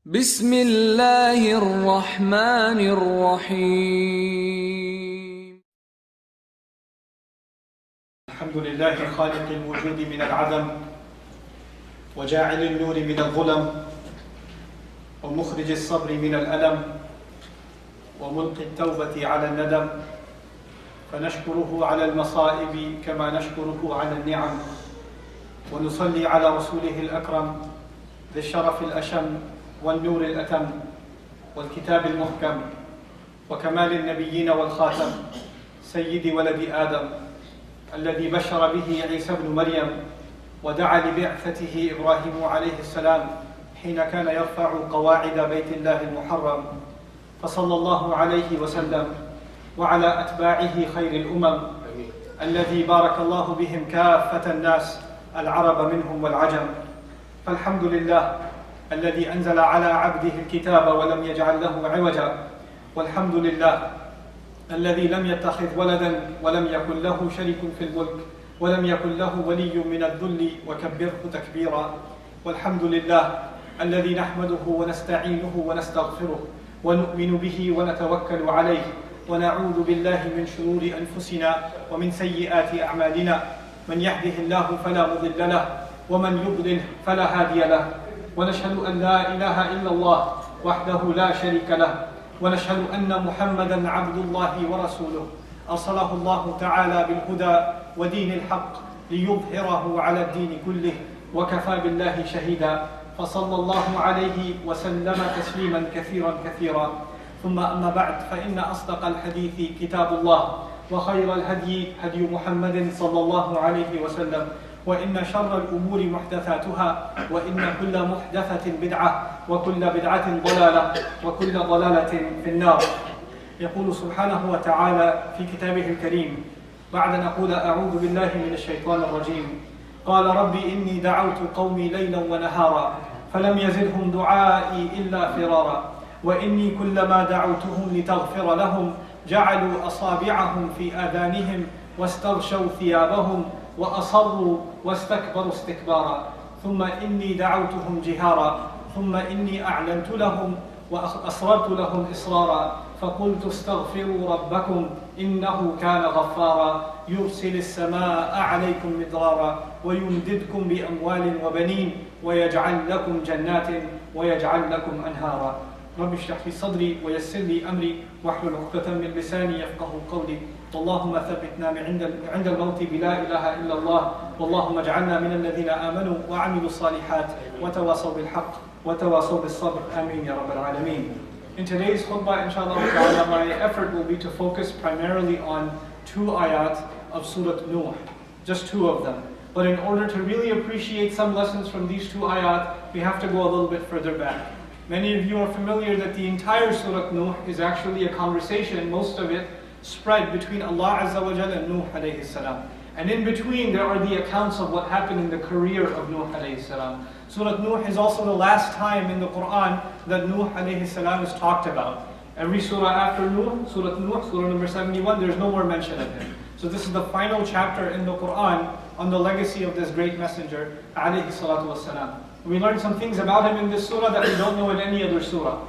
بسم الله الرحمن الرحيم. الحمد لله خالق الوجود من العدم وجاعل النور من الظلم ومخرج الصبر من الألم وملقي التوبة على الندم، فنشكره على المصائب كما نشكره على النعم، ونصلي على رسوله الأكرم ذي الشرف الأشم والنور الأتم والكتاب المحكم وكمال النبيين والخاتم، سيد ولد آدم الذي بشر به عيسى بن مريم ودعا لبعثته إبراهيم عليه السلام حين كان يرفع قواعد بيت الله المحرم، فصلى الله عليه وسلم وعلى أتباعه خير الأمم الذي بارك الله بهم كافة الناس العرب منهم والعجم. فالحمد لله الذي أنزل على عبده الكتاب ولم يجعل له عوجا، والحمد لله الذي لم يتخذ ولدا ولم يكن له شريك في الملك ولم يكن له ولي من الذل وكبره تكبيرا، والحمد لله الذي نحمده ونستعينه ونستغفره ونؤمن به ونتوكل عليه، ونعوذ بالله من شرور أنفسنا ومن سيئات أعمالنا، من يهده الله فلا مضل له ومن يضلل فلا هادي له، ونشهد أن لا إله إلا الله وحده لا شريك له، ونشهد أن محمدا عبد الله ورسوله أرسله الله تعالى بالهدى ودين الحق ليظهره على الدين كله، وكفى بالله شهيدا، فصلى الله عليه وسلم تسليما كثيرا كثيرا. ثم أما بعد، فإن أصدق الحديث كتاب الله، وخير الهدي هدي محمد صلى الله عليه وسلم، وإن شر الأمور محدثاتها، وإن كل محدثة بدعة، وكل بدعة ضلالة، وكل ضلالة في النار. يقول سبحانه وتعالى في كتابه الكريم بعد أن أقول أعوذ بالله من الشيطان الرجيم: قال ربي إني دعوت قومي ليلا ونهارا فلم يزدهم دعائي إلا فرارا، وإني كلما دعوتهم لتغفر لهم جعلوا أصابعهم في آذانهم واستغشوا ثيابهم وأصروا واستكبروا استكبارا، ثم إني دعوتهم جهارا، ثم إني أعلنت لهم وأسررت لهم إسرارا، فقلت استغفروا ربكم إنه كان غفارا، يرسل السماء عليكم مدرارا ويمددكم بأموال وبنين ويجعل لكم جنات ويجعل لكم أنهارا. رب اشرح لي صدري ويسر لي أمري واحلل عقدة من لساني يفقه قولي. اللهم ثبتنا عند الموت بلا إله إلا الله، واللهم اجعلنا من الذين آمنوا وعملوا الصالحات وتواصوا بالحق وتواصوا بالصبر. آمين يا رب العالمين. In today's khutbah, inshallah ta'ala, my effort will be to focus primarily on 2 ayat of Surat Nuh, just 2 of them. But in order to really appreciate some lessons from these 2 ayat, we have to go a little bit further back. Many of you are familiar that the entire Surat Nuh is actually a conversation, most of it spread between Allah Azza wa Jalla and Nuh alayhi salam. And in between there are the accounts of what happened in the career of Nuh alayhi salam. Surat Nuh is also the last time in the Quran that Nuh alayhi salam is talked about. Every surah after Nuh, Surat Nuh, surah number 71, there's no more mention of him. So this is the final chapter in the Quran on the legacy of this great messenger alayhi salatu wassalam. We learned some things about him in this surah that we don't know in any other surah.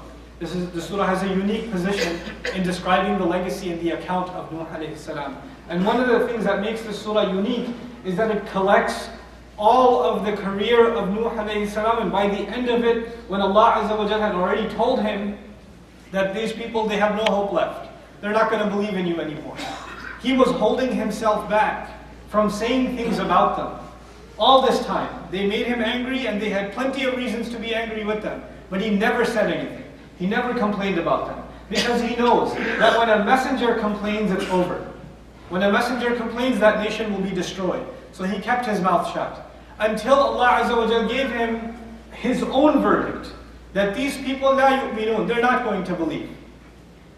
The surah has a unique position in describing the legacy and the account of Nuh alayhi salam. And one of the things that makes this surah unique is that it collects all of the career of Nuh alayhi salam, and by the end of it, when Allah Azza wa Jalla had already told him that these people, they have no hope left, they're not going to believe in you anymore, he was holding himself back from saying things about them. All this time, they made him angry and they had plenty of reasons to be angry with them, but he never said anything. He never complained about them, because he knows that when a messenger complains, it's over. When a messenger complains, that nation will be destroyed. So he kept his mouth shut until Allah Azza wa Jalla gave him his own verdict that these people, la yu'minun, they're not going to believe.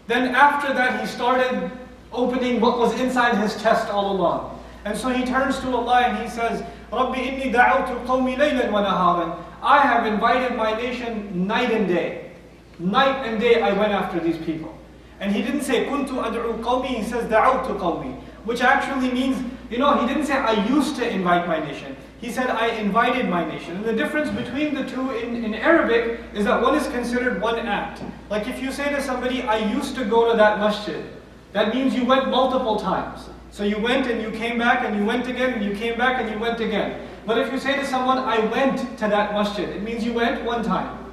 Then after that, he started opening what was inside his chest all along. And so he turns to Allah and he says, Rabbi inni da'awtu qawmi laylan wa naharan. I have invited my nation night and day. Night and day I went after these people. And he didn't say kuntu ad'u qawmi, he says da'awtu qawmi, which actually means, he didn't say I used to invite my nation. He said, I invited my nation. And the difference between the two in Arabic is that one is considered one act. Like if you say to somebody, I used to go to that masjid, that means you went multiple times. So you went and you came back and you went again and you came back and you went again. But if you say to someone, I went to that masjid, it means you went one time.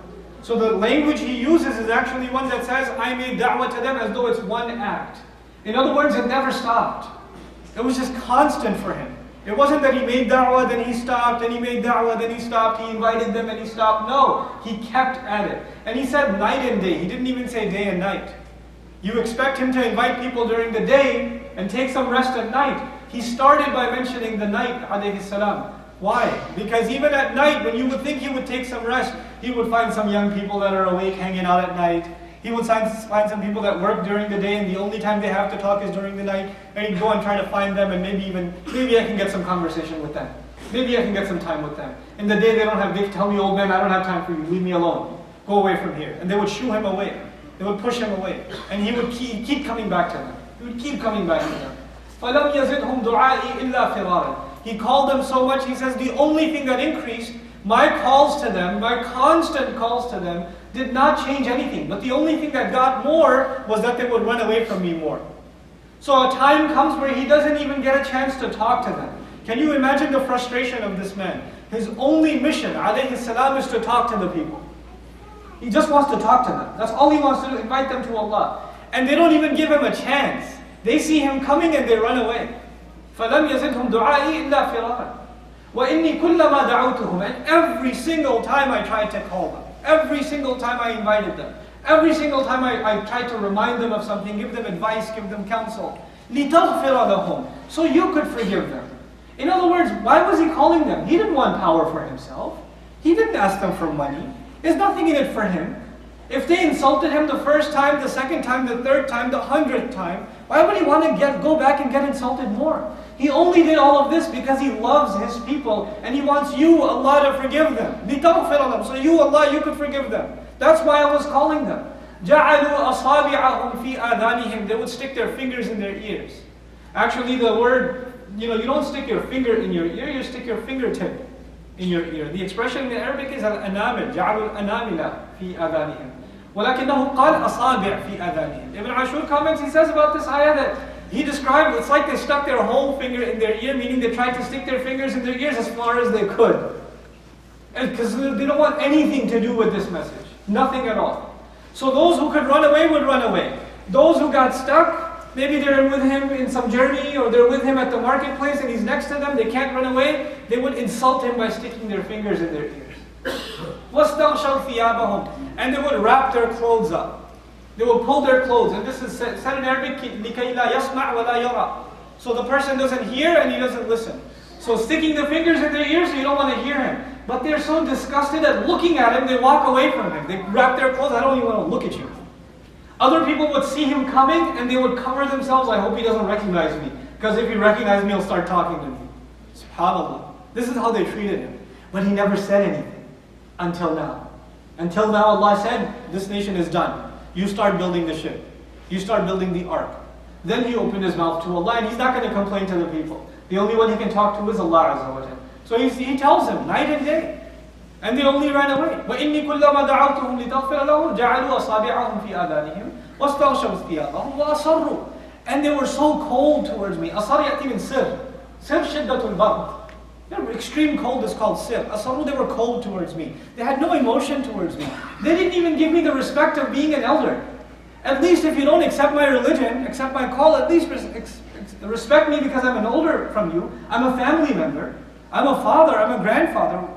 So the language he uses is actually one that says, I made da'wah to them as though it's one act. In other words, it never stopped. It was just constant for him. It wasn't that he made da'wah, then he stopped, and he made da'wah, then he stopped, he invited them and he stopped. No, he kept at it. And he said night and day. He didn't even say day and night. You expect him to invite people during the day and take some rest at night. He started by mentioning the night, alayhi salam. Why? Because even at night, when you would think he would take some rest, he would find some young people that are awake hanging out at night. He would find some people that work during the day and the only time they have to talk is during the night. And he'd go and try to find them and maybe I can get some conversation with them. Maybe I can get some time with them. In the day they tell me, old man, I don't have time for you, leave me alone. Go away from here. And they would shoo him away. They would push him away. And he would keep coming back to them. He would keep coming back to them. فَلَمْ يَزِدْهُمْ دُعَائِي إِلَّا فِرَارًا. He called them so much, he says, the only thing that increased, my calls to them, my constant calls to them, did not change anything. But the only thing that got more was that they would run away from me more. So a time comes where he doesn't even get a chance to talk to them. Can you imagine the frustration of this man? His only mission, alayhi salam, is to talk to the people. He just wants to talk to them. That's all he wants to do, invite them to Allah. And they don't even give him a chance. They see him coming and they run away. فَلَمْ يَزِدْهُمْ دُعَائِي إِلَّا فِرَارًا وَإِنِّي كُلَّمَا دَعَوْتُهُمْ. And every single time I tried to call them, every single time I invited them, every single time I tried to remind them of something, give them advice, give them counsel, لِتَغْفِرَ لَهُمْ. So you could forgive them. In other words, why was he calling them? He didn't want power for himself. He didn't ask them for money. There's nothing in it for him. If they insulted him the first time, the second time, the third time, the 100th time, why would he want to go back and get insulted more? He only did all of this because he loves his people and he wants you, Allah, to forgive them. So you, Allah, you could forgive them. That's why I was calling them. جَعَلُوا أَصَابِعَهُمْ فِي آذَانِهِمْ. They would stick their fingers in their ears. Actually, the word, you don't stick your finger in your ear, you stick your fingertip in your ear. The expression in Arabic is al-anamil. جَعَلُوا الْأَنَامِلَ فِي آذَانِهِمْ. وَلَكِنَّهُ قَالَ أَصَابِعْ فِي آذَانِهِمْ. Ibn Ashur comments, he says about this ayah that he described, it's like they stuck their whole finger in their ear, meaning they tried to stick their fingers in their ears as far as they could. Because they don't want anything to do with this message. Nothing at all. So those who could run away would run away. Those who got stuck, maybe they're with him in some journey or they're with him at the marketplace and he's next to them, they can't run away, they would insult him by sticking their fingers in their ears. وَاسْتَغْشَوْا ثِيَابَهُمْ. And they would wrap their clothes up. They will pull their clothes, and this is said in Arabic, لِكَيْ لَا يَسْمَعْ وَلَا يَرَى. So the person doesn't hear and he doesn't listen. So sticking the fingers in their ears so you don't want to hear him. But they're so disgusted at looking at him, they walk away from him. They wrap their clothes, I don't even want to look at you. Other people would see him coming and they would cover themselves, I hope he doesn't recognize me. Because if he recognizes me, he'll start talking to me. SubhanAllah. This is how they treated him. But he never said anything until now. Until now Allah said, this nation is done. You start building the ship. You start building the ark. Then he opened his mouth to Allah and he's not going to complain to the people. The only one he can talk to is Allah Azza wa Jalla. So he tells them night and day. And they only ran away. وَإِنِّي كُلَّمَا دَعَوْتُهُمْ لِتَغْفِرَ لَهُمْ جَعَلُوا أَصَابِعَهُمْ فِي آذَانِهِمْ وَاسْتَغْشَوْا ثِيَابَهُمْ وَأَصَرُّوا. And they were so cold towards me. أَصَرْ يَأْتِي مِنْ سِرْ. سِرْ شِدَّةُ الْبَرْضِ. Their extreme cold is called sir. Asaru, they were cold towards me. They had no emotion towards me. They didn't even give me the respect of being an elder. At least if you don't accept my religion, accept my call, at least respect me because I'm an older from you. I'm a family member. I'm a father. I'm a grandfather.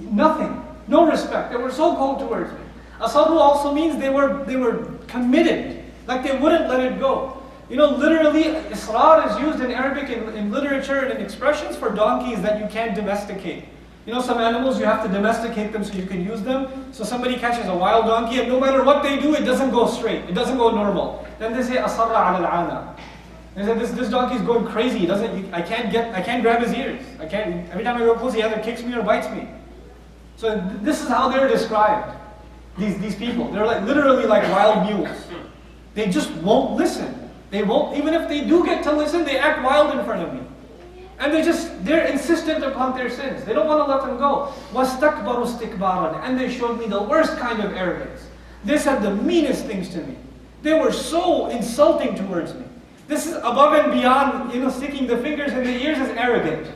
Nothing. No respect. They were so cold towards me. Asaru also means they were committed. Like they wouldn't let it go. Literally, israr is used in Arabic in literature and in expressions for donkeys that you can't domesticate. Some animals you have to domesticate them so you can use them. So somebody catches a wild donkey and no matter what they do, it doesn't go straight. It doesn't go normal. Then they say, asarra ala al-ana. They say, this donkey is going crazy. I can't grab his ears. Every time I go close, he either kicks me or bites me. So this is how they're described. These people. They're literally like wild mules. They just won't listen. They won't, even if they do get to listen, they act wild in front of me. And they're insistent upon their sins. They don't want to let them go. وَاسْتَكْبَرُوا اسْتِكْبَارًا. And they showed me the worst kind of arrogance. They said the meanest things to me. They were so insulting towards me. This is above and beyond, sticking the fingers in the ears is arrogant.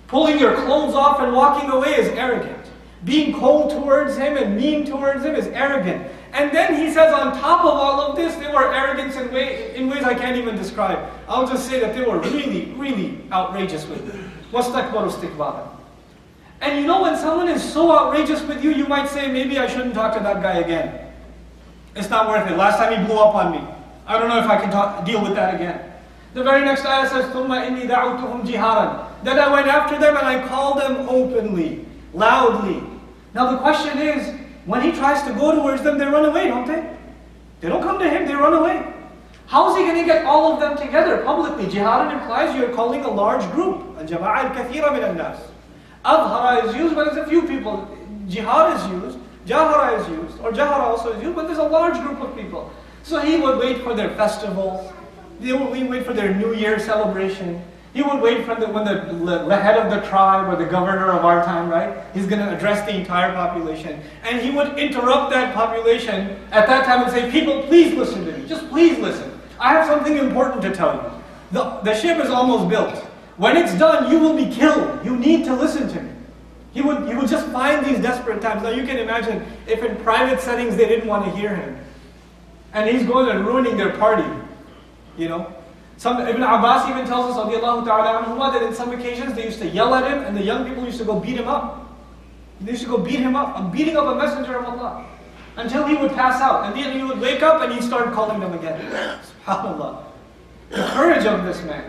Pulling your clothes off and walking away is arrogant. Being cold towards him and mean towards him is arrogant. And then he says on top of all of this, they were arrogant in ways I can't even describe. I'll just say that they were really, really outrageous with me. وَاسْتَكْبَرُوا اسْتِكْبَارًا. And when someone is so outrageous with you, you might say, maybe I shouldn't talk to that guy again. It's not worth it. Last time he blew up on me. I don't know if I can deal with that again. The very next ayah says, ثُمَّ إِنِّي دَعُوتُهُمْ جِهَارًا. Then I went after them and I called them openly, loudly. Now the question is, when he tries to go towards them, they run away, don't they? They don't come to him, they run away. How is he going to get all of them together publicly? Jihad implies you're calling a large group. الْجَمَاعَ الْكَثِيرَ مِنَ النَّاسِ. Adhara is used, but it's a few people. Jihad is used, Jahara is used, or Jahara also is used, but there's a large group of people. So he would wait for their festivals. He would wait for their New Year celebration. He would wait for when the head of the tribe or the governor of our time, right? He's going to address the entire population. And he would interrupt that population at that time and say, people, please listen to me. Just please listen. I have something important to tell you. The ship is almost built. When it's done, you will be killed. You need to listen to me. He would just find these desperate times. Now you can imagine if in private settings they didn't want to hear him. And he's going and ruining their party. Ibn Abbas even tells us, radiallahu ta'ala anhuma, that in some occasions they used to yell at him and the young people used to go beat him up. They used to go beat him up. I'm beating up a messenger of Allah. Until he would pass out. And then he would wake up and he'd start calling them again. SubhanAllah. The courage of this man.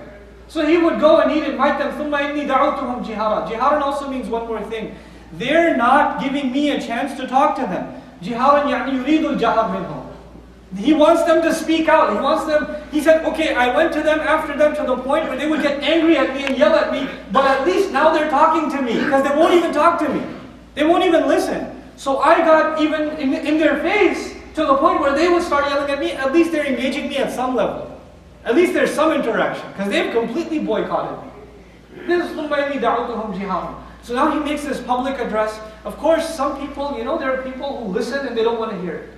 So he would go and he'd invite them. ثُمَّ إِنِّي دَعُوتُهُمْ جِهَارًا. Jiharan also means one more thing. They're not giving me a chance to talk to them. Jiharan يعني يريد الجهر منهم. He wants them to speak out. He said, okay, I went to them after them to the point where they would get angry at me and yell at me, but at least now they're talking to me, because they won't even talk to me. They won't even listen. So I got even in their face to the point where they would start yelling at me. At least they're engaging me at some level. At least there's some interaction, because they've completely boycotted me. This is So now he makes this public address. Of course, some people, there are people who listen and they don't want to hear it.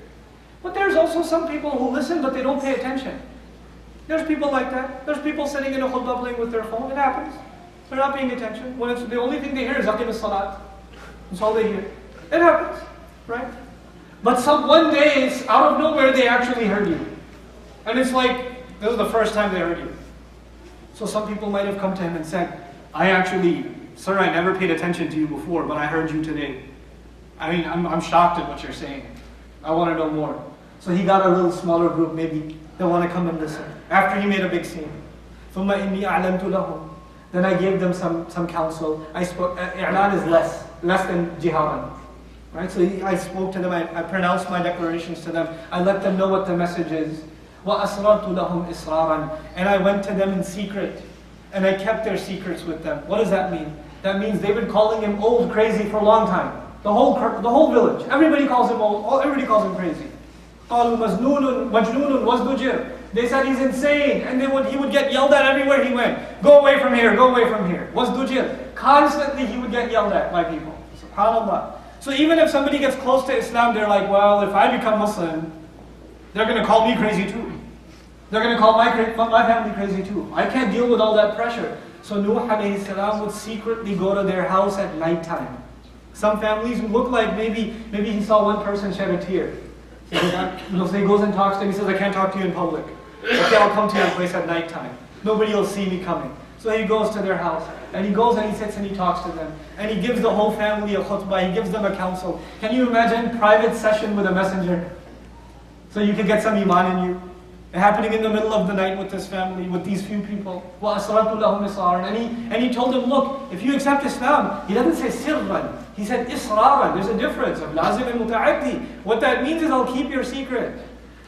But there's also some people who listen but they don't pay attention. There's people like that. There's people sitting in a khutbah playing with their phone. It happens. They're not paying attention. When the only thing they hear is aqim as-salat. That's all they hear. It happens, right? But one day, out of nowhere, they actually heard you. And it's like, this is the first time they heard you. So some people might have come to him and said, sir, I never paid attention to you before, but I heard you today. I'm shocked at what you're saying. I want to know more. So he got a little smaller group maybe that want to come and listen. After he made a big scene. ثُمَّ إِنِّي أَعْلَمْتُ لَهُمْ. Then I gave them some counsel. I spoke, i'lan is less than jiharan. Right? So I spoke to them, I pronounced my declarations to them. I let them know what the message is. وَأَسْرَرْتُ لَهُمْ إِسْرَارًا. And I went to them in secret. And I kept their secrets with them. What does that mean? That means they've been calling him old, crazy for a long time. The whole village. Everybody calls him old. Everybody calls him crazy. قَالُوا مَجْنُونٌ وَازْدُجِرٌ. They said he's insane. And he would get yelled at everywhere he went. Go away from here, go away from here. وَازْدُجِرٌ. Constantly he would get yelled at by people. SubhanAllah. So even if somebody gets close to Islam, they're like, well, if I become Muslim, they're going to call me crazy too. They're going to call my family crazy too. I can't deal with all that pressure. So Nuh alayhi salam would secretly go to their house at nighttime. Some families would look like maybe he saw one person shed a tear. So he goes and talks to him. He says, I can't talk to you in public. Okay, I'll come to your place at nighttime. Nobody will see me coming. So he goes to their house. And he goes and he sits and he talks to them. And he gives the whole family a khutbah. He gives them a counsel. Can you imagine private session with a messenger? So you can get some iman in you. Happening in the middle of the night with this family, with these few people. وَأَسْرَرْتُ لَهُمْ إِسْرَارًا. And he told them, look, if you accept Islam, he doesn't say sirran. He said israran. There's a difference of lazim and muta'addi. What that means is I'll keep your secret.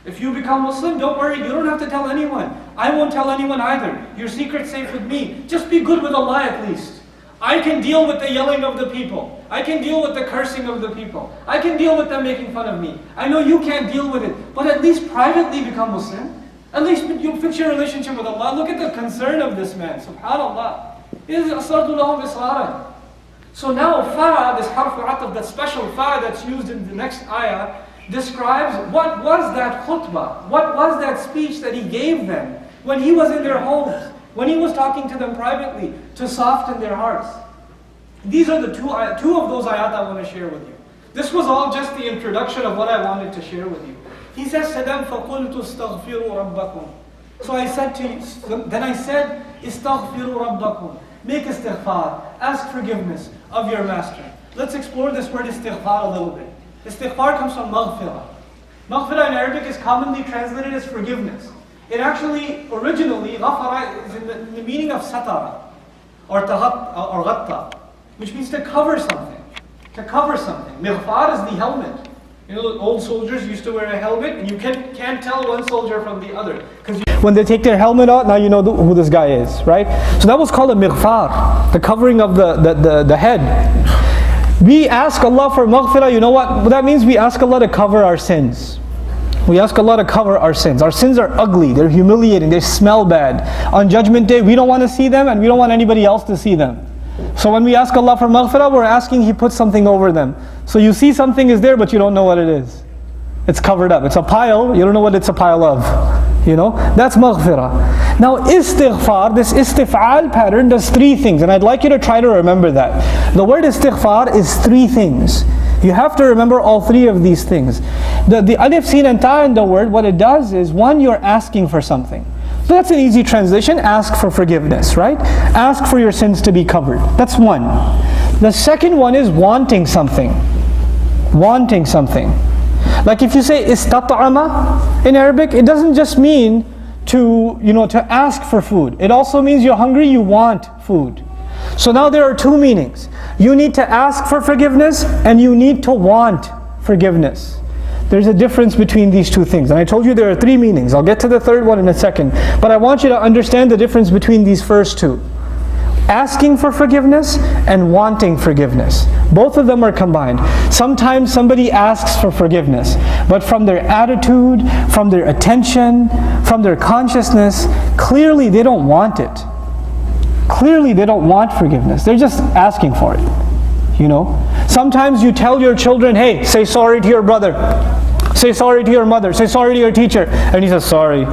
If you become Muslim, don't worry, you don't have to tell anyone. I won't tell anyone either. Your secret's safe with me. Just be good with Allah at least. I can deal with the yelling of the people. I can deal with the cursing of the people. I can deal with them making fun of me. I know you can't deal with it, but at least privately become Muslim. At least you fix your relationship with Allah. Look at the concern of this man, subhanAllah. is أَسْرَرْتُ لَهُمْ إِسْرَارًا. So now fa, this harf ataf, that special fa that's used in the next ayah, describes what was that khutbah, what was that speech that he gave them when he was in their homes, when he was talking to them privately, to soften their hearts. These are the two of those ayat I want to share with you. This was all just the introduction of what I wanted to share with you. He says to them, فَقُلْتُ اسْتَغْفِرُوا رَبَّكُمْ. So I said, إِسْتَغْفِرُوا رَبَّكُمْ. Make istighfar, ask forgiveness of your master. Let's explore this word istighfar a little bit. Istighfar comes from maghfirah. Maghfirah in Arabic is commonly translated as forgiveness. It actually, originally, ghafara is in the meaning of satara, or ghatta, which means to cover something. To cover something. Mighfar is the helmet. You know, old soldiers used to wear a helmet, and you can't tell one soldier from the other. Because when they take their helmet out, now you know who this guy is, right? So that was called a mighfar, the covering of the head. We ask Allah for maghfirah, you know what? That means we ask Allah to cover our sins. We ask Allah to cover our sins. Our sins are ugly, they're humiliating, they smell bad. On Judgment Day, we don't want to see them, and we don't want anybody else to see them. So when we ask Allah for maghfirah, we're asking He puts something over them. So you see something is there, but you don't know what it is. It's covered up. It's a pile, you don't know what it's a pile of. You know, that's maghfirah. Now istighfar, this istif'al pattern does three things, and I'd like you to try to remember that. The word istighfar is three things. You have to remember all three of these things. The alif, sin and ta in the word, what it does is, one, you're asking for something. So that's an easy translation, ask for forgiveness, right? Ask for your sins to be covered. That's one. The second one is wanting something. Wanting something. Like if you say istat'ama in Arabic, it doesn't just mean to ask for food. It also means you're hungry, you want food. So now there are two meanings. You need to ask for forgiveness and you need to want forgiveness. There's a difference between these two things. And I told you there are three meanings. I'll get to the third one in a second. But I want you to understand the difference between these first two. Asking for forgiveness and wanting forgiveness. Both of them are combined. Sometimes somebody asks for forgiveness, but from their attitude, from their attention, from their consciousness, clearly they don't want it. Clearly they don't want forgiveness. They're just asking for it. You know? Sometimes you tell your children, hey, say sorry to your brother. Say sorry to your mother. Say sorry to your teacher. And he says, sorry.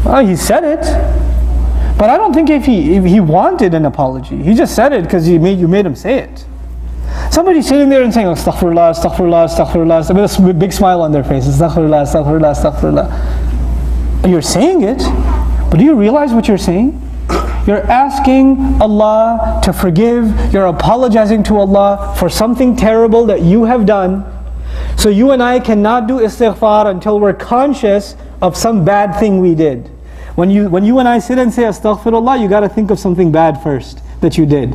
Well, he said it. But I don't think if he wanted an apology. He just said it because you made him say it. Somebody sitting there and saying, astaghfirullah, astaghfirullah, astaghfirullah, with a big smile on their face. Astaghfirullah, astaghfirullah, astaghfirullah. You're saying it, but do you realize what you're saying? You're asking Allah to forgive. You're apologizing to Allah for something terrible that you have done. So you and I cannot do istighfar until we're conscious of some bad thing we did. When you and I sit and say astaghfirullah, you got to think of something bad first that you did.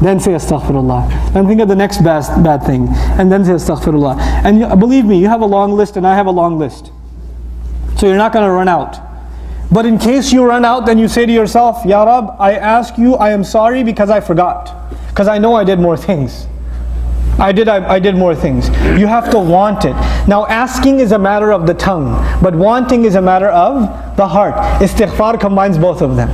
Then say astaghfirullah. Then think of the next bad thing. And then say astaghfirullah. And believe me, you have a long list and I have a long list. So you're not going to run out. But in case you run out, then you say to yourself, Ya Rab, I ask you, I am sorry because I forgot. Because I know I did more things. I did more things. You have to want it. Now asking is a matter of the tongue, but wanting is a matter of the heart. Istighfar combines both of them.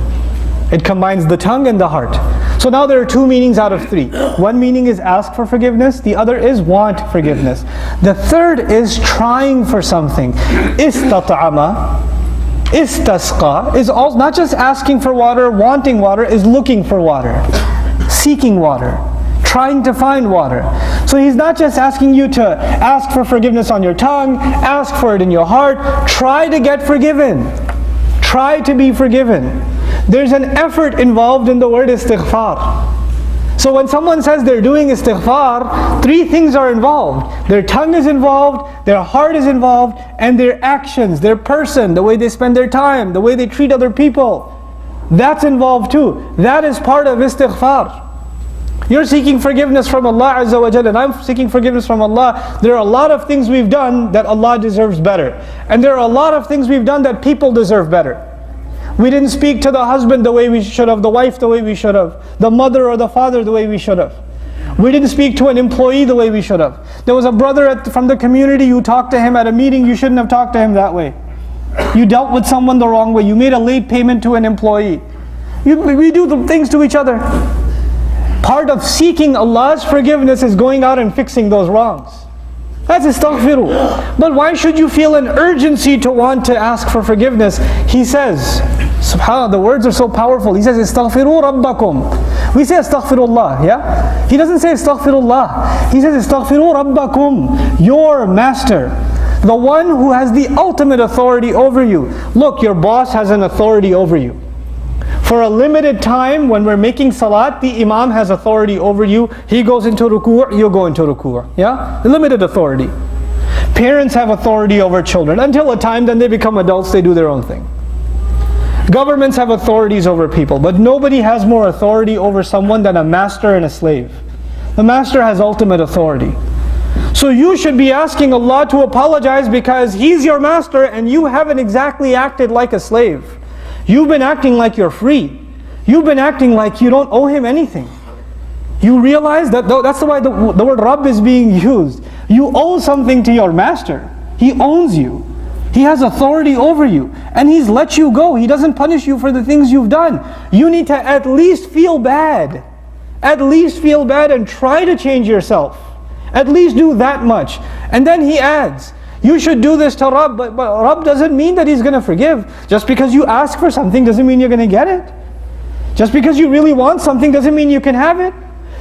It combines the tongue and the heart. So now there are two meanings out of three. One meaning is ask for forgiveness, the other is want forgiveness. The third is trying for something. Istat'ama, istasqa is also not just asking for water, wanting water, is looking for water, seeking water, trying to find water. So He's not just asking you to ask for forgiveness on your tongue, ask for it in your heart, try to get forgiven. Try to be forgiven. There's an effort involved in the word istighfar. So when someone says they're doing istighfar, three things are involved. Their tongue is involved, their heart is involved, and their actions, their person, the way they spend their time, the way they treat other people. That's involved too. That is part of istighfar. You're seeking forgiveness from Allah Azza wa Jalla, and I'm seeking forgiveness from Allah. There are a lot of things we've done that Allah deserves better. And there are a lot of things we've done that people deserve better. We didn't speak to the husband the way we should have, the wife the way we should have, the mother or the father the way we should have. We didn't speak to an employee the way we should have. There was a brother from the community, you talked to him at a meeting, you shouldn't have talked to him that way. You dealt with someone the wrong way. You made a late payment to an employee. We do the things to each other. Part of seeking Allah's forgiveness is going out and fixing those wrongs. That's istaghfiru. But why should you feel an urgency to want to ask for forgiveness? He says, subhanAllah, the words are so powerful. He says, istaghfiru rabbakum. We say astaghfirullah, yeah? He doesn't say astaghfirullah. He says istaghfiru rabbakum, your master. The one who has the ultimate authority over you. Look, your boss has an authority over you. For a limited time, when we're making salat, the imam has authority over you. He goes into ruku', you go into ruku'. Yeah? Limited authority. Parents have authority over children. Until a time, then they become adults, they do their own thing. Governments have authorities over people, but nobody has more authority over someone than a master and a slave. The master has ultimate authority. So you should be asking Allah to apologize because He's your master and you haven't exactly acted like a slave. You've been acting like you're free. You've been acting like you don't owe Him anything. You realize that that's why the word Rabb is being used. You owe something to your master. He owns you. He has authority over you. And He's let you go. He doesn't punish you for the things you've done. You need to at least feel bad. At least feel bad and try to change yourself. At least do that much. And then He adds, you should do this to Rabb, but Rabb doesn't mean that He's going to forgive. Just because you ask for something doesn't mean you're going to get it. Just because you really want something doesn't mean you can have it.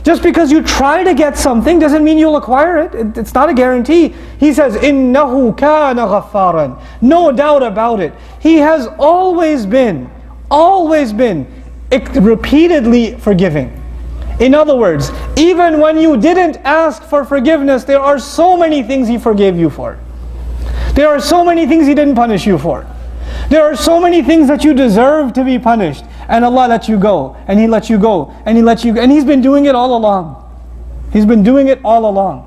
Just because you try to get something doesn't mean you'll acquire it. It's not a guarantee. He says, إِنَّهُ كَانَ غَفَّارًا. No doubt about it. He has always been repeatedly forgiving. In other words, even when you didn't ask for forgiveness, there are so many things He forgave you for. There are so many things He didn't punish you for. There are so many things that you deserve to be punished. And Allah let you go. And He let you go. And He let you go. And He's been doing it all along. He's been doing it all along.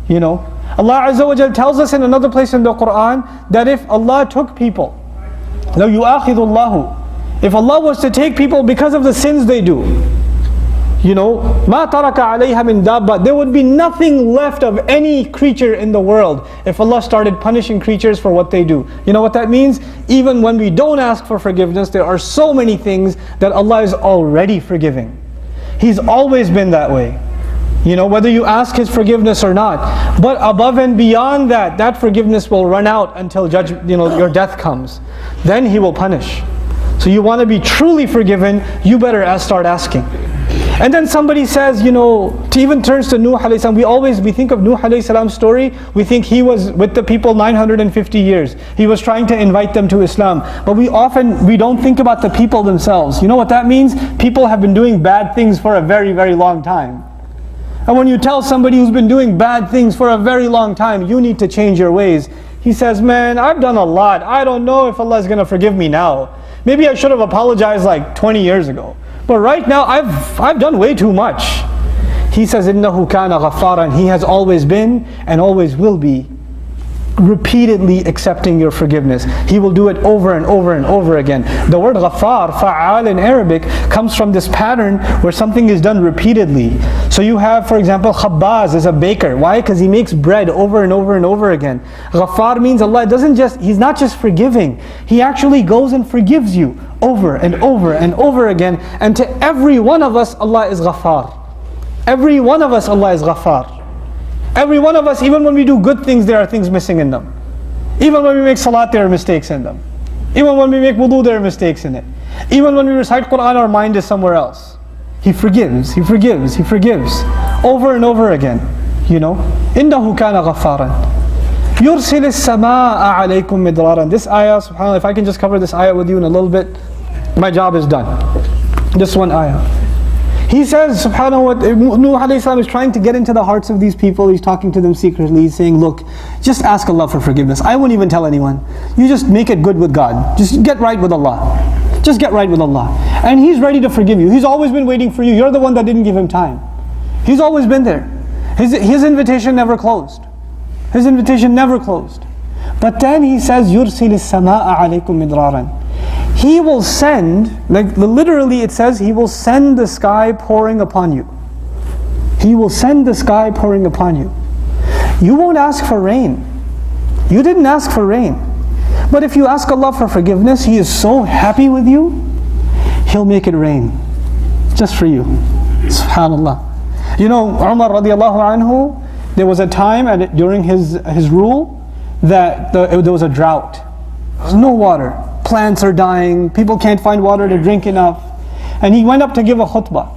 You know, Allah Azza wa Jal tells us in another place in the Quran that if Allah took people, لَوْ يُؤَاخِذُ اللَّهُ, if Allah was to take people because of the sins they do, you know, مَا تَرَكَ عَلَيْهَا مِن دَابَّةٍ, there would be nothing left of any creature in the world if Allah started punishing creatures for what they do. You know what that means? Even when we don't ask for forgiveness, there are so many things that Allah is already forgiving. He's always been that way. You know, whether you ask His forgiveness or not. But above and beyond that, that forgiveness will run out until your death comes. Then He will punish. So you want to be truly forgiven, you better start asking. And then somebody says, to even turns to Nuh alayhi salam. We think of Nuh alayhi salam's story, we think he was with the people 950 years. He was trying to invite them to Islam. But we don't think about the people themselves. You know what that means? People have been doing bad things for a very, very long time. And when you tell somebody who's been doing bad things for a very long time, you need to change your ways, he says, man, I've done a lot. I don't know if Allah is going to forgive me now. Maybe I should have apologized like 20 years ago. But right now, I've done way too much. He says, إِنَّهُ كَانَ غَفَّارًا. He has always been and always will be repeatedly accepting your forgiveness. He will do it over and over and over again. The word ghaffar, fa'al in Arabic, comes from this pattern where something is done repeatedly. So you have, for example, khabbaz is a baker. Why? Because he makes bread over and over and over again. Ghaffar means Allah He's not just forgiving. He actually goes and forgives you over and over and over again. And to every one of us, Allah is ghaffar. Every one of us, Allah is ghaffar. Every one of us, even when we do good things, there are things missing in them. Even when we make salat, there are mistakes in them. Even when we make wudu, there are mistakes in it. Even when we recite Quran, our mind is somewhere else. He forgives, He forgives, He forgives. Over and over again. إِنَّهُ كَانَ غَفَّارًا يُرْسِلِ السَّمَاءَ عَلَيْكُمْ مِدْرَارًا. This ayah, subhanAllah, if I can just cover this ayah with you in a little bit, my job is done. Just one ayah. He says, subhanahu wa ta'ala, Nuh alayhi salam is trying to get into the hearts of these people. He's talking to them secretly. He's saying, look, just ask Allah for forgiveness. I won't even tell anyone. You just make it good with God. Just get right with Allah. Just get right with Allah. And He's ready to forgive you. He's always been waiting for you. You're the one that didn't give Him time. He's always been there. His invitation never closed. His invitation never closed. But then He says, يُرْسِلِ السَّمَاءَ عَلَيْكُمْ مِدْرَارًا. He will send, literally it says, He will send the sky pouring upon you. He will send the sky pouring upon you. You won't ask for rain. You didn't ask for rain. But if you ask Allah for forgiveness, He is so happy with you. He'll make it rain. Just for you. SubhanAllah. You know, Umar radiallahu anhu, there was a time during his rule that there was a drought. There was no water. Plants are dying. People can't find water to drink enough. And he went up to give a khutbah.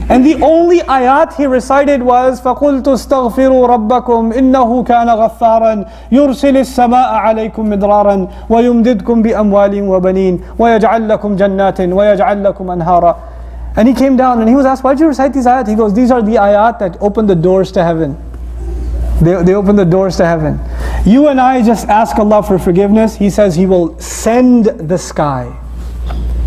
And the only ayat he recited was فَقُلْتُ اسْتَغْفِرُوا رَبَّكُمْ إِنَّهُ كَانَ غَفَّارًا يُرْسِلِ السَّمَاءَ عَلَيْكُمْ مِدْرَارًا وَيُمْدِدْكُمْ بِأَمْوَالٍ وَبَنِينَ وَيَجْعَلْ لَكُمْ جَنَّاتٍ وَيَجْعَلْ لَكُمْ أَنْهَارًا. And he came down and he was asked, why did you recite these ayat? He goes, these are the ayat that open the doors to heaven. They open the doors to heaven. You and I just ask Allah for forgiveness. He says He will send the sky.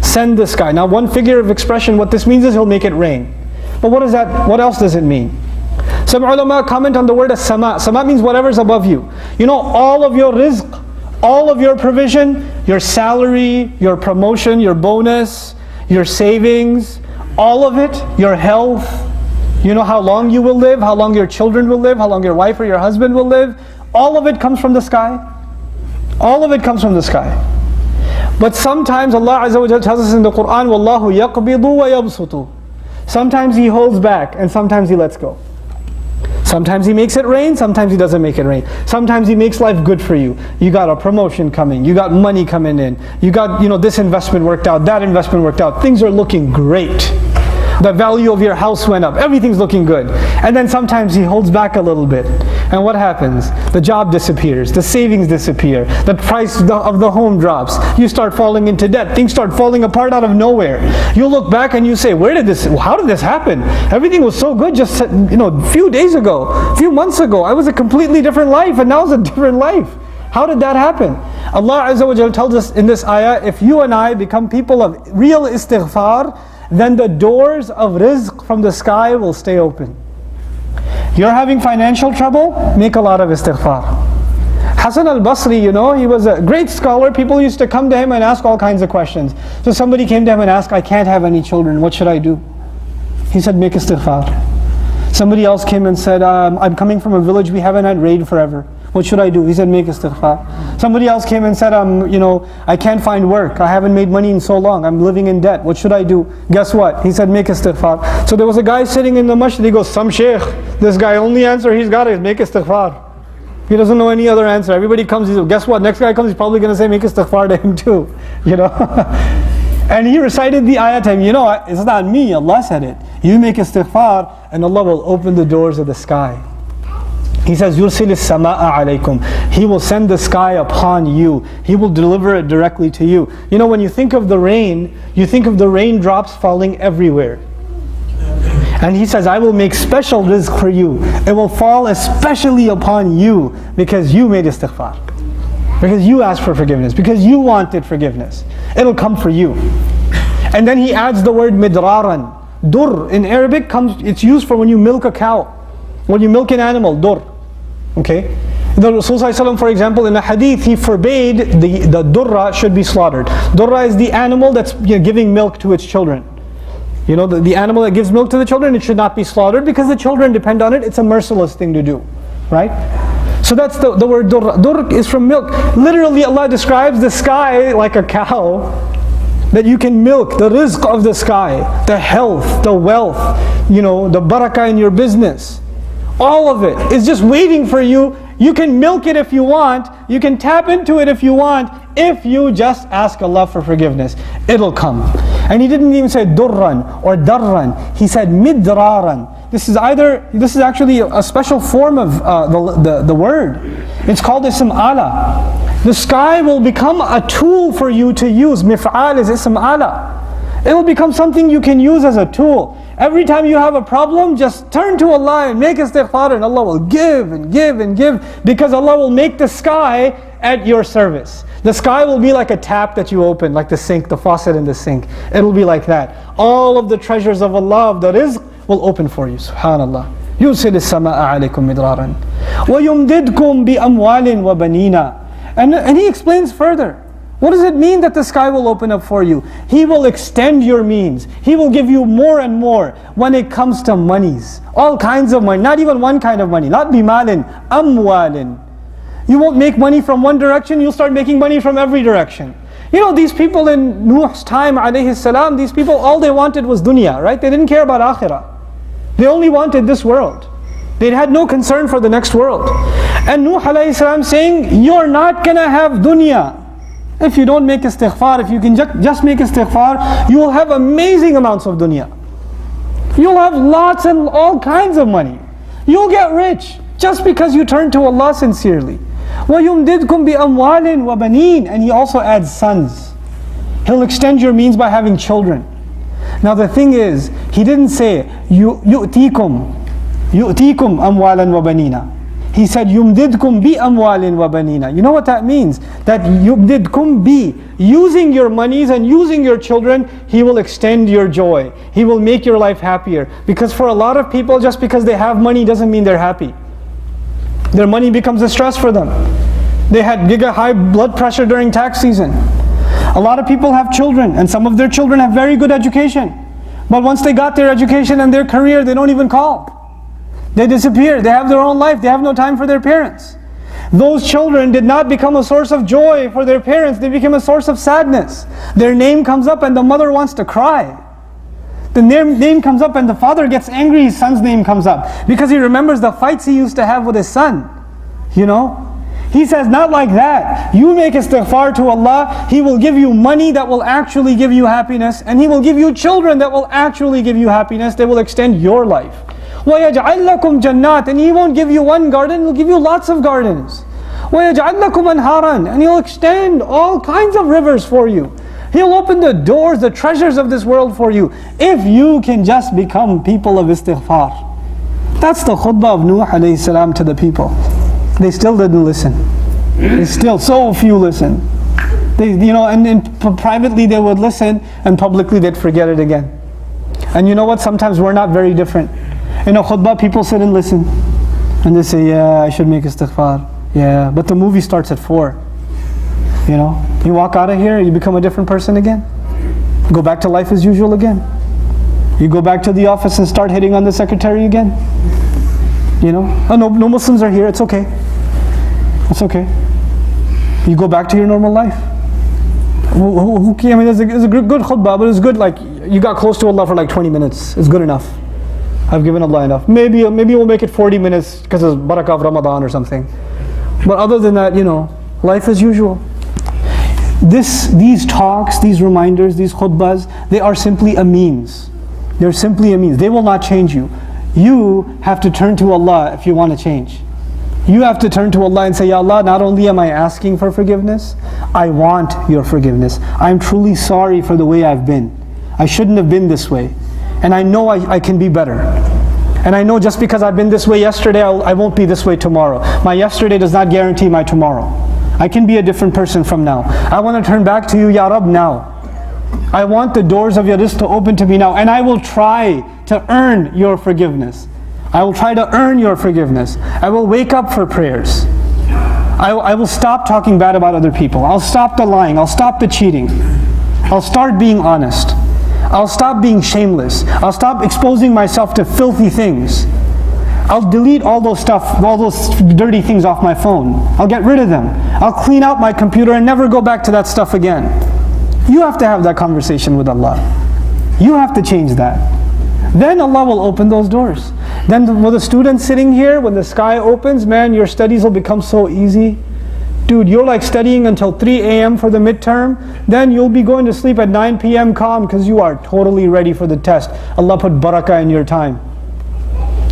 Send the sky. Now one figure of expression, what this means is He'll make it rain. But what is that? What else does it mean? Some ulama comment on the word as sama. Sama means whatever's above you. You know, all of your rizq, all of your provision, your salary, your promotion, your bonus, your savings, all of it, your health, you know how long you will live, how long your children will live, how long your wife or your husband will live, all of it comes from the sky. All of it comes from the sky. But sometimes Allah Azza wa Jalla tells us in the Quran, وَاللَّهُ يَقْبِضُ وَيَبْسُطُ. Sometimes He holds back and sometimes He lets go. Sometimes He makes it rain, sometimes He doesn't make it rain. Sometimes He makes life good for you. You got a promotion coming, you got money coming in, you got, this investment worked out, that investment worked out. Things are looking great. The value of your house went up, everything's looking good. And then sometimes He holds back a little bit. And what happens? The job disappears, the savings disappear, the price of the home drops, you start falling into debt, things start falling apart out of nowhere. You look back and you say, how did this happen? Everything was so good just a few days ago, a few months ago. I was a completely different life and now it's a different life. How did that happen? Allah Azza wa Jalla tells us in this ayah, if you and I become people of real istighfar, then the doors of rizq from the sky will stay open. You're having financial trouble? Make a lot of istighfar. Hasan al-Basri, he was a great scholar. People used to come to him and ask all kinds of questions. So somebody came to him and asked, I can't have any children, what should I do? He said, make istighfar. Somebody else came and said, I'm coming from a village, we haven't had rain forever. What should I do? He said, make istighfar. Somebody else came and said, I can't find work. I haven't made money in so long. I'm living in debt. What should I do? Guess what? He said, make istighfar. So there was a guy sitting in the masjid. He goes, some sheikh. This guy, only answer he's got is make istighfar. He doesn't know any other answer. Everybody comes, he says, guess what? Next guy comes, he's probably going to say, make istighfar to him too. And he recited the ayat to him. It's not me. Allah said it. You make istighfar and Allah will open the doors of the sky. He says, يُرْسِلِ السَّمَاءَ عَلَيْكُمْ. He will send the sky upon you. He will deliver it directly to you. When you think of the rain, you think of the raindrops falling everywhere. And He says, I will make special rizq for you. It will fall especially upon you because you made istighfar. Because you asked for forgiveness. Because you wanted forgiveness. It'll come for you. And then He adds the word midraran. Dur in Arabic it's used for when you milk a cow. When you milk an animal, dur. Okay? The Rasul ﷺ, for example, in a hadith, he forbade the durra should be slaughtered. Durra is the animal that's giving milk to its children. The animal that gives milk to the children, it should not be slaughtered because the children depend on it. It's a merciless thing to do. Right? So that's the word durra. Durr is from milk. Literally, Allah describes the sky like a cow that you can milk, the rizq of the sky, the health, the wealth, the barakah in your business. All of it is just waiting for you. You can milk it if you want. You can tap into it if you want. If you just ask Allah for forgiveness, it'll come. And He didn't even say durran or darran. He said midraran. This is actually a special form of the word. It's called ism ala. The sky will become a tool for you to use. Mif'al is ism ala. It will become something you can use as a tool. Every time you have a problem, just turn to Allah and make istighfar and Allah will give and give and give because Allah will make the sky at your service. The sky will be like a tap that you open, like the sink, the faucet in the sink. It'll be like that. All of the treasures of Allah, of the rizq, will open for you. Subhanallah. يُرْسِلِ السَّمَاءَ عَلَيْكُمْ مِدْرَارًا وَيُمْدِدْكُمْ بِأَمْوَالٍ وَبَنِينَ. And He explains further. What does it mean that the sky will open up for you? He will extend your means. He will give you more and more when it comes to monies. All kinds of money, not even one kind of money. Not bimalin, amwalin. You won't make money from one direction, you'll start making money from every direction. You know, these people in Nuh's time, alayhi salam, these people, all they wanted was dunya, right? They didn't care about akhirah. They only wanted this world. They had no concern for the next world. And Nuh alayhi salam saying, you're not gonna have dunya. If you don't make istighfar, if you can just make istighfar, you will have amazing amounts of dunya. You'll have lots and all kinds of money. You'll get rich just because you turn to Allah sincerely. وَيُمْدِدْكُمْ بِأَمْوَالٍ وَبَنِينَ. And He also adds sons. He'll extend your means by having children. Now the thing is, He didn't say, يُؤْتِيكُمْ أَمْوَالًا وَبَنِينَ. He said, يُمْدِدْكُمْ بِأَمْوَالٍ وَبَنِينَ. You know what that means? That يُمْدِدْكُمْ bi, using your monies and using your children, He will extend your joy. He will make your life happier. Because for a lot of people, just because they have money doesn't mean they're happy. Their money becomes a stress for them. They get high blood pressure during tax season. A lot of people have children, and some of their children have very good education. But once they got their education and their career, they don't even call. They disappear. They have their own life. They have no time for their parents. Those children did not become a source of joy for their parents. They became a source of sadness. Their name comes up and the mother wants to cry. The name comes up and the father gets angry, his son's name comes up. Because he remembers the fights he used to have with his son. You know? He says, not like that. You make istighfar to Allah, He will give you money that will actually give you happiness. And He will give you children that will actually give you happiness. They will extend your life. وَيَجْعَلْ لَكُمْ جَنَّاتٍ. And He won't give you one garden, He'll give you lots of gardens. وَيَجْعَلْ لَكُمْ أَنْهَارًا. And He'll extend all kinds of rivers for you. He'll open the doors, the treasures of this world for you, if you can just become people of istighfar. That's the khutbah of Nuh alayhi salam to the people. They still didn't listen. They still, so few listened. And privately they would listen, and publicly they'd forget it again. And you know what? Sometimes we're not very different. In a khutbah, people sit and listen. And they say, yeah, I should make istighfar. Yeah, but the movie starts at 4. You know, you walk out of here, you become a different person again. Go back to life as usual again. You go back to the office and start hitting on the secretary again. You know, oh, no Muslims are here, it's okay. It's okay. You go back to your normal life. I mean, it's a good khutbah, but it's good, like, you got close to Allah for like 20 minutes. It's good enough. I've given Allah enough. Maybe we'll make it 40 minutes because it's barakah of Ramadan or something. But other than that, you know, life as usual. These talks, these reminders, these khutbahs, they are simply a means. They're simply a means. They will not change you. You have to turn to Allah if you want to change. You have to turn to Allah and say, Ya Allah, not only am I asking for forgiveness, I want your forgiveness. I'm truly sorry for the way I've been. I shouldn't have been this way. And I know I can be better. And I know just because I've been this way yesterday, I won't be this way tomorrow. My yesterday does not guarantee my tomorrow. I can be a different person from now. I want to turn back to you, Ya Rab, now. I want the doors of your rizq to open to me now. And I will try to earn your forgiveness. I will try to earn your forgiveness. I will wake up for prayers. I will stop talking bad about other people. I'll stop the lying. I'll stop the cheating. I'll start being honest. I'll stop being shameless. I'll stop exposing myself to filthy things. I'll delete all those dirty things off my phone. I'll get rid of them. I'll clean out my computer and never go back to that stuff again. You have to have that conversation with Allah. You have to change that. Then Allah will open those doors. Then with the students sitting here, when the sky opens, man, your studies will become so easy. Dude, you're like studying until 3 a.m. for the midterm. Then you'll be going to sleep at 9 p.m. calm because you are totally ready for the test. Allah put barakah in your time.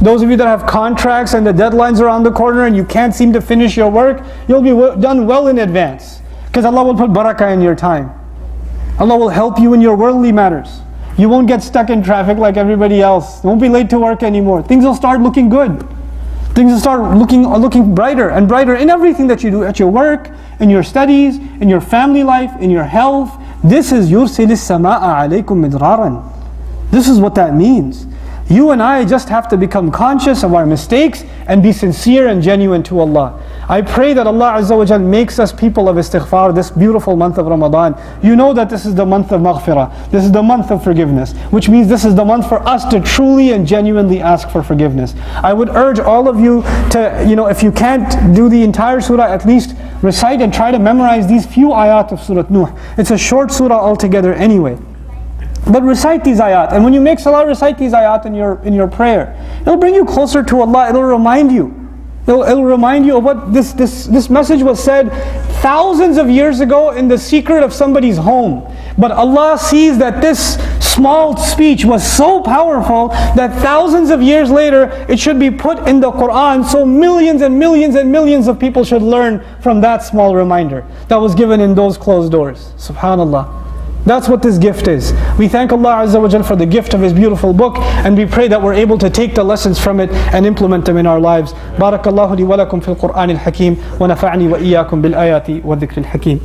Those of you that have contracts and the deadlines are around the corner and you can't seem to finish your work, you'll be done well in advance. Because Allah will put barakah in your time. Allah will help you in your worldly matters. You won't get stuck in traffic like everybody else. You won't be late to work anymore. Things will start looking good. Things will start looking brighter and brighter in everything that you do, at your work, in your studies, in your family life, in your health. This is يُرْسِلِ السَّمَاءَ عَلَيْكُمْ مِدْرَارًا. This is what that means. You and I just have to become conscious of our mistakes and be sincere and genuine to Allah. I pray that Allah Azza wa Jal makes us people of istighfar this beautiful month of Ramadan. You know that this is the month of maghfirah. This is the month of forgiveness, which means this is the month for us to truly and genuinely ask for forgiveness. I would urge all of you to, if you can't do the entire surah, at least recite and try to memorize these few ayat of Surah Nuh. It's a short surah altogether anyway. But recite these ayat, and when you make salah, recite these ayat in your prayer. It'll bring you closer to Allah. It'll remind you. It'll remind you of what this message was said thousands of years ago in the secret of somebody's home. But Allah sees that this small speech was so powerful that thousands of years later it should be put in the Quran, so millions and millions and millions of people should learn from that small reminder that was given in those closed doors. Subhanallah. That's what this gift is. We thank Allah Azza wa Jal for the gift of His beautiful book, and we pray that we're able to take the lessons from it and implement them in our lives. Barakallahu li wa lakum fil Qur'an al-Hakim, wa nafa'ani wa iyyakum bil ayati wa dhikr al-Hakim.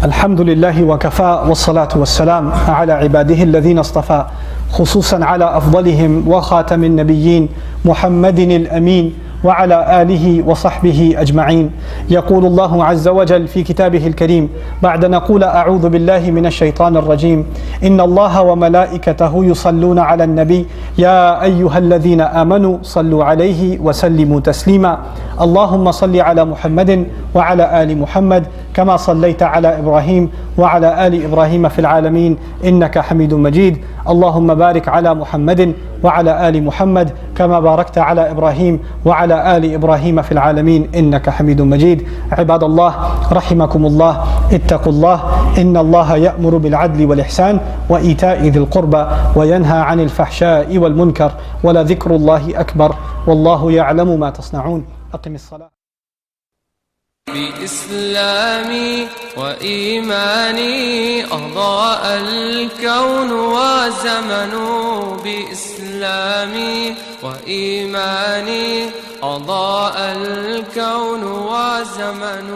Alhamdulillahi wa kafa wa salatu wa salam ala ibadihi alladhina astafa, khususan ala afdalihim wa khatamin nabiyyin Muhammadin al-Amin وعلى آله وصحبه أجمعين. يقول الله عز وجل في كتابه الكريم بعد نقول أعوذ بالله من الشيطان الرجيم إن الله وملائكته يصلون على النبي يا أيها الذين آمنوا صلوا عليه وسلموا تسليما اللهم صل على محمد وعلى آل محمد كما صليت على إبراهيم وعلى آل إبراهيم في العالمين إنك حميد مجيد اللهم بارك على محمد وعلى آل محمد كما باركت على إبراهيم وعلى آل إبراهيم في العالمين إنك حميد مجيد. عباد الله رحمكم الله، اتقوا الله، إن الله يأمر بالعدل والإحسان وإيتاء ذي القربى وينهى عن الفحشاء والمنكر ولذكر الله أكبر والله يعلم ما تصنعون. أقم الصلاة. بإسلامي وإيماني أضاء الكون وزمن بإسلامي وإيماني أضاء الكون وزمن